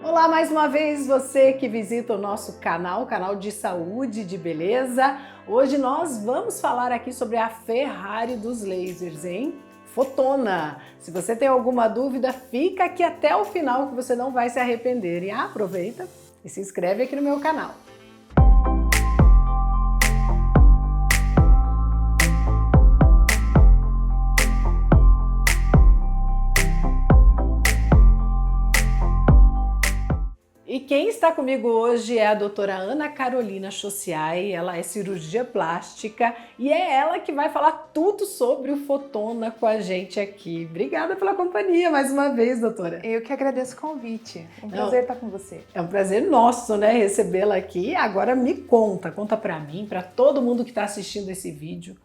Olá, mais uma vez você que visita o nosso canal, canal de saúde, de beleza. Hoje nós vamos falar aqui sobre a Ferrari dos lasers, hein? Fotona. Se você tem alguma dúvida, fica aqui até o final que você não vai se arrepender. E aproveita e se inscreve aqui no meu canal. E quem está comigo hoje é a doutora Ana Carolina Chociai, ela é cirurgia plástica e é ela que vai falar tudo sobre o Fotona com a gente aqui. Obrigada pela companhia mais uma vez, doutora. Eu que agradeço o convite, um prazer estar com você. É um prazer nosso, né, recebê-la aqui. Agora me conta pra mim, pra todo mundo que está assistindo esse vídeo,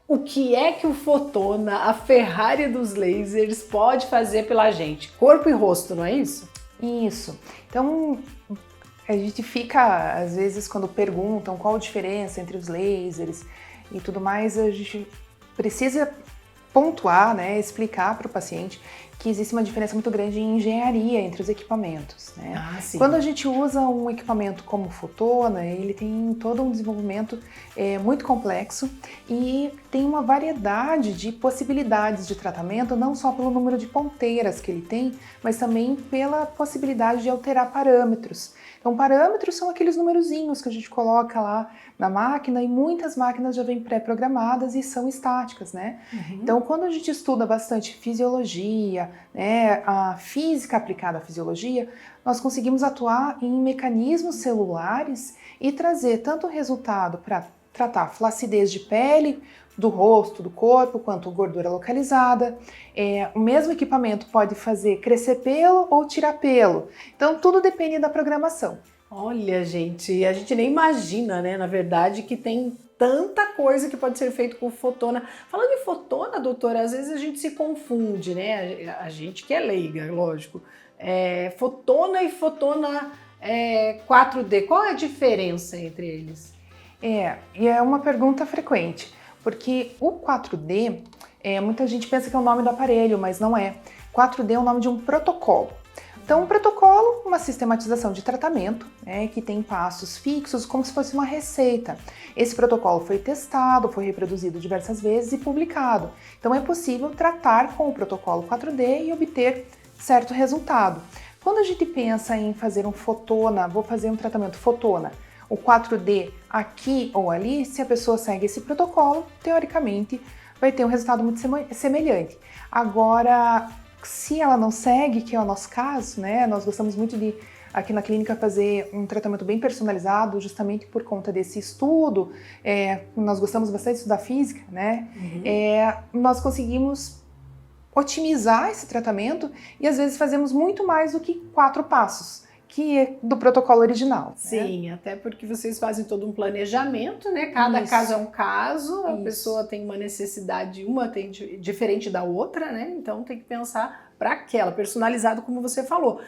o que é que o Fotona, a Ferrari dos lasers, pode fazer pela gente? Corpo e rosto, não é isso? Isso. Então, a gente fica, às vezes, quando perguntam qual a diferença entre os lasers e tudo mais, a gente precisa pontuar, né, explicar para o paciente que existe uma diferença muito grande em engenharia entre os equipamentos, né? Quando a gente usa um equipamento como o Fotona, ele tem todo um desenvolvimento muito complexo e tem uma variedade de possibilidades de tratamento, não só pelo número de ponteiras que ele tem, mas também pela possibilidade de alterar parâmetros. Então, parâmetros são aqueles numerozinhos que a gente coloca lá na máquina e muitas máquinas já vêm pré-programadas e são estáticas, né? Então, quando a gente estuda bastante fisiologia, né, a física aplicada à fisiologia, nós conseguimos atuar em mecanismos celulares e trazer tanto resultado para tratar flacidez de pele, do rosto, do corpo, quanto gordura localizada. O mesmo equipamento pode fazer crescer pelo ou tirar pelo. Então, tudo depende da programação. Olha, gente, a gente nem imagina, né, na verdade, que tem tanta coisa que pode ser feito com Fotona. Falando em Fotona, doutora, às vezes a gente se confunde, né? A gente que é leiga, lógico. Fotona e Fotona 4D, qual é a diferença entre eles? E é uma pergunta frequente, porque o 4D, muita gente pensa que é o nome do aparelho, mas não é. 4D é o nome de um protocolo. Então, um protocolo, uma sistematização de tratamento, que tem passos fixos, como se fosse uma receita. Esse protocolo foi testado, foi reproduzido diversas vezes e publicado. Então, é possível tratar com o protocolo 4D e obter certo resultado. Quando a gente pensa em fazer um Fotona, vou fazer um tratamento Fotona, o 4D aqui ou ali, se a pessoa segue esse protocolo, teoricamente, vai ter um resultado muito semelhante. Agora, se ela não segue, que é o nosso caso, né? Nós gostamos muito de, aqui na clínica, fazer um tratamento bem personalizado, justamente por conta desse estudo. Nós gostamos bastante de estudar física, né? Nós conseguimos otimizar esse tratamento e às vezes fazemos muito mais do que 4 passos, que é do protocolo original. Sim, até porque vocês fazem todo um planejamento, né? Cada caso é um caso, a pessoa tem uma necessidade, uma tem diferente da outra, né? Então tem que pensar para aquela, personalizado como você falou.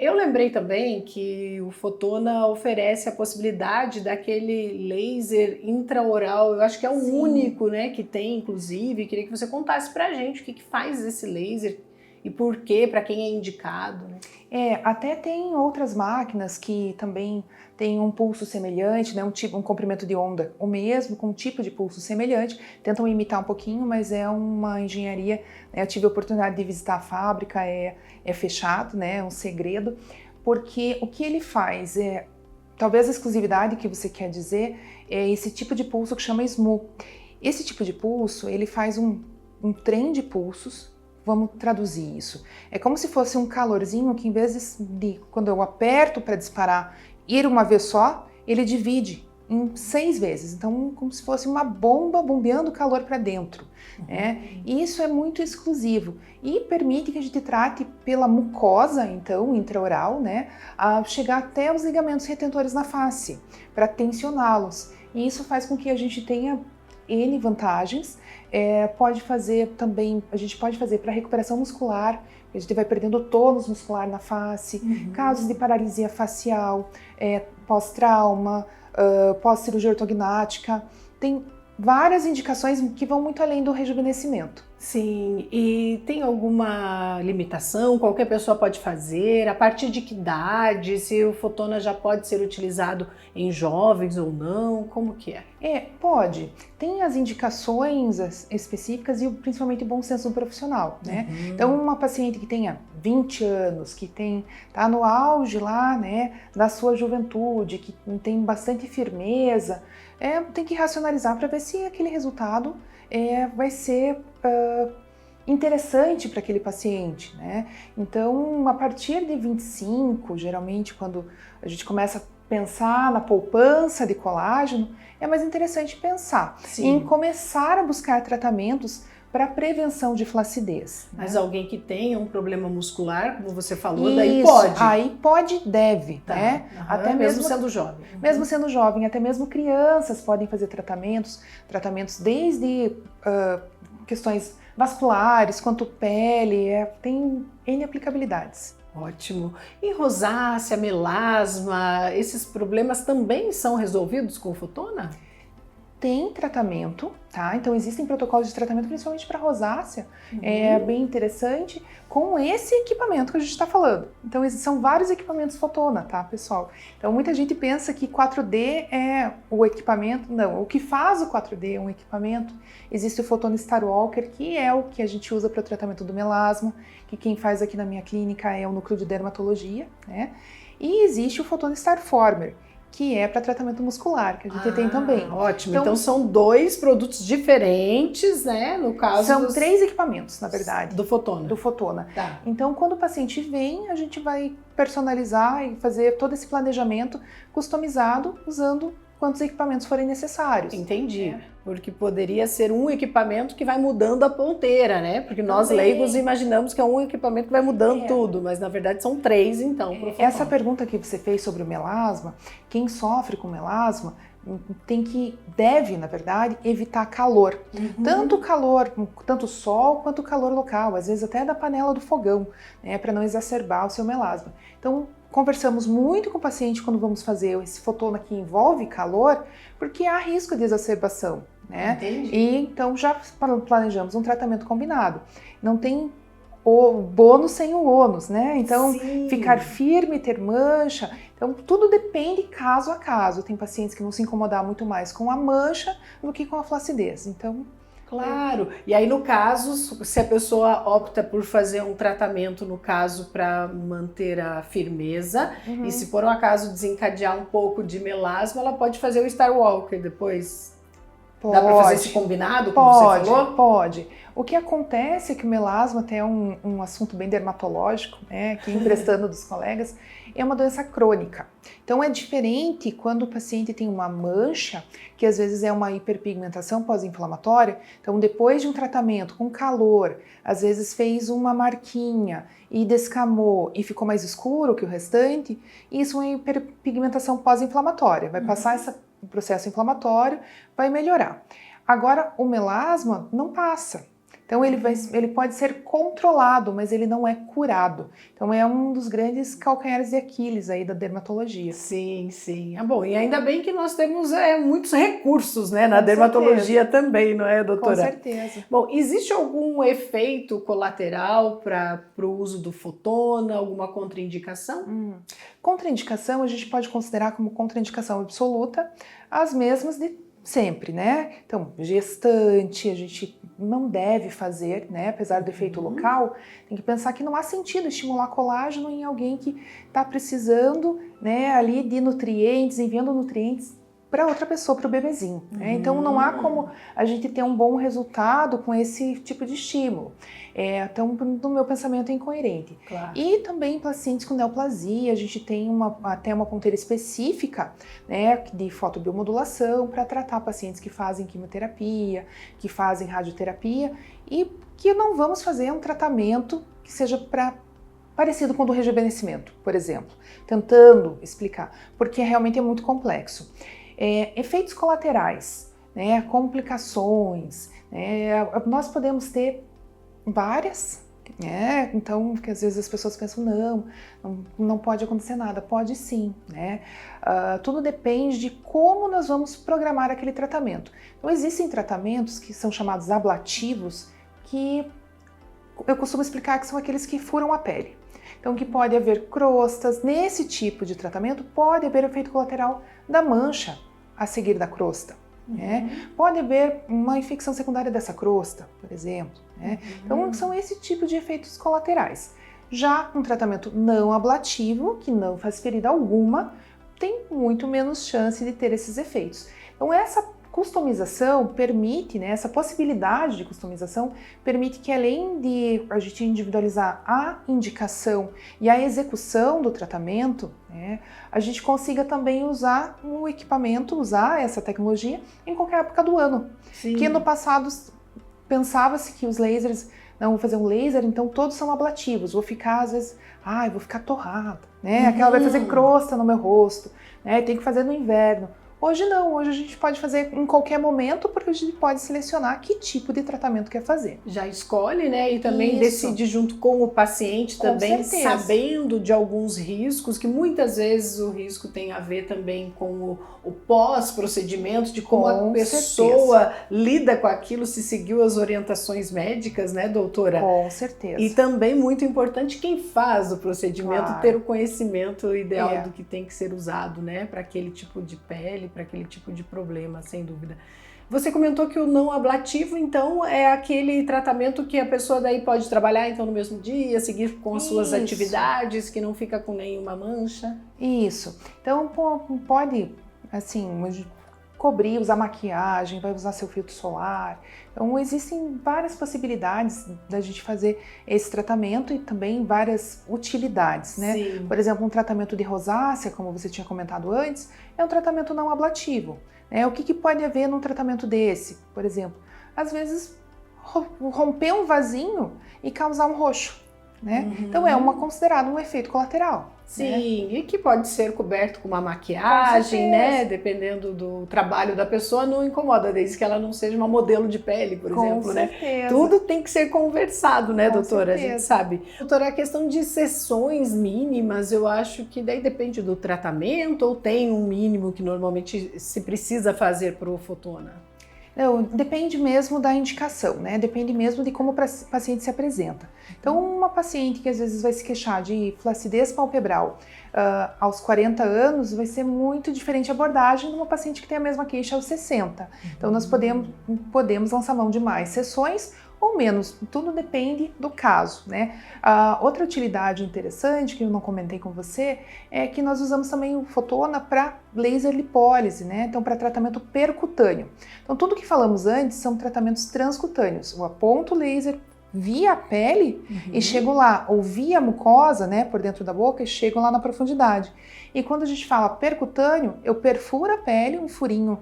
Eu lembrei também que o Fotona oferece a possibilidade daquele laser intraoral, eu acho que é o único, né, que tem, inclusive. Queria que você contasse pra gente o que faz esse laser e por quê, para quem é indicado, né? Até tem outras máquinas que também têm um pulso semelhante, né, um comprimento de onda o mesmo, com um tipo de pulso semelhante, tentam imitar um pouquinho, mas é uma engenharia, né, eu tive a oportunidade de visitar a fábrica, é fechado, né, é um segredo, porque o que ele faz talvez a exclusividade que você quer dizer é esse tipo de pulso que chama SMU. Esse tipo de pulso, ele faz um trem de pulsos. Vamos traduzir isso. É como se fosse um calorzinho que, em vez de quando eu aperto para disparar, ir uma vez só, ele divide em 6 vezes. Então, como se fosse uma bomba bombeando calor para dentro. E isso é muito exclusivo e permite que a gente trate pela mucosa, então, intraoral, né, a chegar até os ligamentos retentores na face, para tensioná-los. E isso faz com que a gente tenha N vantagens. Pode fazer também, a gente pode fazer para recuperação muscular, a gente vai perdendo tônus muscular na face, casos de paralisia facial, pós-trauma, pós-cirurgia ortognática, tem várias indicações que vão muito além do rejuvenescimento. Sim, e tem alguma limitação? Qualquer pessoa pode fazer? A partir de que idade? Se o Fotona já pode ser utilizado em jovens ou não? Como que é? Pode. Tem as indicações específicas e principalmente o bom senso do profissional, né? Então, uma paciente que tenha 20 anos, que tá no auge lá, né, da sua juventude, que tem bastante firmeza, tem que racionalizar para ver se aquele resultado vai ser interessante para aquele paciente, né? Então, a partir de 25, geralmente, quando a gente começa a pensar na poupança de colágeno, é mais interessante pensar em começar a buscar tratamentos para prevenção de flacidez. Mas né? alguém que tenha um problema muscular, como você falou, Isso, daí pode? Aí pode e deve, Tá. né? Até mesmo sendo jovem. Mesmo sendo jovem, até mesmo crianças podem fazer tratamentos desde questões vasculares, quanto pele, tem N aplicabilidades. Ótimo. E rosácea, melasma, esses problemas também são resolvidos com Fotona? Tem tratamento, tá? Então existem protocolos de tratamento principalmente para rosácea, é bem interessante, com esse equipamento que a gente está falando. Então são vários equipamentos Fotona, tá, pessoal? Então muita gente pensa que 4D é o equipamento, não, o que faz o 4D é um equipamento. Existe o Fotona Starwalker, que é o que a gente usa para o tratamento do melasma, que quem faz aqui na minha clínica é o núcleo de dermatologia, né? E existe o Fotona Starformer, que é para tratamento muscular, que a gente tem também. Ótimo, então são dois produtos diferentes, né? No caso são 3 equipamentos, na verdade. Do Fotona. Do Fotona. Tá. Então, quando o paciente vem, a gente vai personalizar e fazer todo esse planejamento customizado, usando quantos equipamentos forem necessários. Entendi. Porque poderia ser um equipamento que vai mudando a ponteira, né? Porque nós leigos imaginamos que é um equipamento que vai mudando tudo, mas na verdade são 3, então. Essa pergunta que você fez sobre o melasma, quem sofre com melasma deve, na verdade, evitar calor. Tanto sol quanto calor local, às vezes até da panela do fogão, né? Para não exacerbar o seu melasma. Então, conversamos muito com o paciente quando vamos fazer esse Fotona que envolve calor, porque há risco de exacerbação, né? Entendi. E então já planejamos um tratamento combinado. Não tem o bônus sem o ônus, né? Então, ficar firme, ter mancha, então tudo depende caso a caso. Tem pacientes que vão se incomodar muito mais com a mancha do que com a flacidez, então... Claro, e aí no caso, se a pessoa opta por fazer um tratamento, no caso, para manter a firmeza, e se por um acaso desencadear um pouco de melasma, ela pode fazer o Starwalker depois? Dá para fazer esse combinado, como você falou? Pode. O que acontece é que o melasma, até é um assunto bem dermatológico, né, que emprestando dos colegas, é uma doença crônica. Então é diferente quando o paciente tem uma mancha, que às vezes é uma hiperpigmentação pós-inflamatória. Então depois de um tratamento com calor, às vezes fez uma marquinha e descamou e ficou mais escuro que o restante, isso é uma hiperpigmentação pós-inflamatória. Vai passar o processo inflamatório, vai melhorar. Agora, o melasma não passa. Então, ele pode ser controlado, mas ele não é curado. Então, é um dos grandes calcanhares de Aquiles aí da dermatologia. Sim. Bom, e ainda bem que nós temos muitos recursos, né, na dermatologia também, não é, doutora? Com certeza. Bom, existe algum efeito colateral para o uso do Fotona, alguma contraindicação? Contraindicação, a gente pode considerar como contraindicação absoluta as mesmas de sempre, né? Então, gestante, a gente não deve fazer, né? Apesar do efeito local, tem que pensar que não há sentido estimular colágeno em alguém que está precisando, né, ali de nutrientes, enviando nutrientes para outra pessoa, para o bebezinho, né? Então não há como a gente ter um bom resultado com esse tipo de estímulo. Então, no meu pensamento, é incoerente. Claro. E também pacientes com neoplasia, a gente tem até uma ponteira específica, né, de fotobiomodulação para tratar pacientes que fazem quimioterapia, que fazem radioterapia e que não vamos fazer um tratamento que seja parecido com o do rejuvenescimento, por exemplo, tentando explicar, porque realmente é muito complexo. Efeitos colaterais, né, complicações, né, nós podemos ter várias, né, então, porque às vezes as pessoas pensam, não pode acontecer nada, pode sim, né, tudo depende de como nós vamos programar aquele tratamento. Então, existem tratamentos que são chamados ablativos, que eu costumo explicar que são aqueles que furam a pele. Então, que pode haver crostas. Nesse tipo de tratamento, pode haver efeito colateral da mancha a seguir da crosta. Né? Pode haver uma infecção secundária dessa crosta, por exemplo. Né? Então, são esse tipo de efeitos colaterais. Já um tratamento não ablativo, que não faz ferida alguma, tem muito menos chance de ter esses efeitos. Então, essa customização permite, né, essa possibilidade de customização permite que, além de a gente individualizar a indicação e a execução do tratamento, né, a gente consiga também usar o equipamento, usar essa tecnologia em qualquer época do ano. Sim. Que no passado pensava-se que os lasers, não, vou fazer um laser, então todos são ablativos, vou ficar às vezes, vou ficar torrada, né, aquela vai fazer crosta no meu rosto, né, tem que fazer no inverno. Hoje não, hoje a gente pode fazer em qualquer momento, porque a gente pode selecionar que tipo de tratamento quer fazer. Já escolhe, né? E também Isso. decide junto com o paciente Com também, certeza. sabendo de alguns riscos, que muitas vezes o risco tem a ver também com o pós-procedimento, de como a Com pessoa lida com aquilo, se seguiu as orientações médicas, né, doutora? Com certeza. E também muito importante quem faz o procedimento, Claro. ter o conhecimento ideal do que tem que ser usado, né, para aquele tipo de pele, para aquele tipo de problema, sem dúvida. Você comentou que o não ablativo, então, é aquele tratamento que a pessoa daí pode trabalhar então no mesmo dia, seguir com as suas atividades, que não fica com nenhuma mancha? Isso. Então, pode, assim, cobrir, usar maquiagem, vai usar seu filtro solar. Então, existem várias possibilidades da gente fazer esse tratamento e também várias utilidades, né? Sim. Por exemplo, um tratamento de rosácea, como você tinha comentado antes, é um tratamento não ablativo. Né? O que pode haver num tratamento desse? Por exemplo, às vezes romper um vasinho e causar um roxo. Né? Então, é considerado um efeito colateral. Sim, né? E que pode ser coberto com uma maquiagem, né? Dependendo do trabalho da pessoa, não incomoda, desde que ela não seja uma modelo de pele, por exemplo, né? Tudo tem que ser conversado, né, doutora? Certeza. A gente sabe. Doutora, a questão de sessões mínimas, eu acho que daí depende do tratamento ou tem um mínimo que normalmente se precisa fazer para o fotona? Não, depende mesmo da indicação, né? Depende mesmo de como o paciente se apresenta. Então, uma paciente que às vezes vai se queixar de flacidez palpebral aos 40 anos, vai ser muito diferente a abordagem de uma paciente que tem a mesma queixa aos 60. Então, nós podemos lançar mão de mais sessões ou menos, tudo depende do caso, né? Outra utilidade interessante, que eu não comentei com você, é que nós usamos também o fotona para laser lipólise, né? Então, para tratamento percutâneo. Então, tudo que falamos antes são tratamentos transcutâneos. Eu aponto o laser via a pele e chego lá, ou via a mucosa, né, por dentro da boca, e chego lá na profundidade. E quando a gente fala percutâneo, eu perfuro a pele, um furinho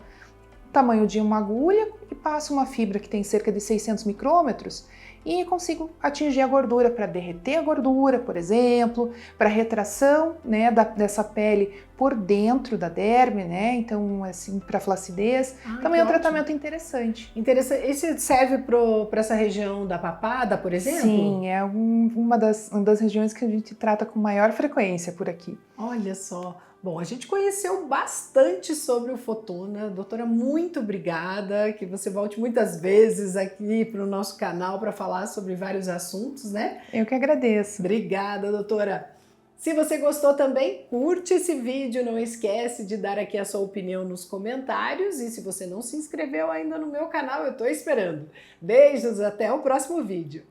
tamanho de uma agulha, e passo uma fibra que tem cerca de 600 micrômetros e consigo atingir a gordura para derreter a gordura, por exemplo, para retração, né, dessa pele por dentro da derme, né? Então, assim, para flacidez. Também é um tratamento interessante. Interessante. Esse serve para essa região da papada, por exemplo? Sim, é uma das regiões que a gente trata com maior frequência por aqui. Olha só. Bom, a gente conheceu bastante sobre o fotona. Doutora, muito obrigada, que você volte muitas vezes aqui para o nosso canal para falar sobre vários assuntos, né? Eu que agradeço. Obrigada, doutora. Se você gostou também, curte esse vídeo, não esquece de dar aqui a sua opinião nos comentários e se você não se inscreveu ainda no meu canal, eu estou esperando. Beijos, até o próximo vídeo.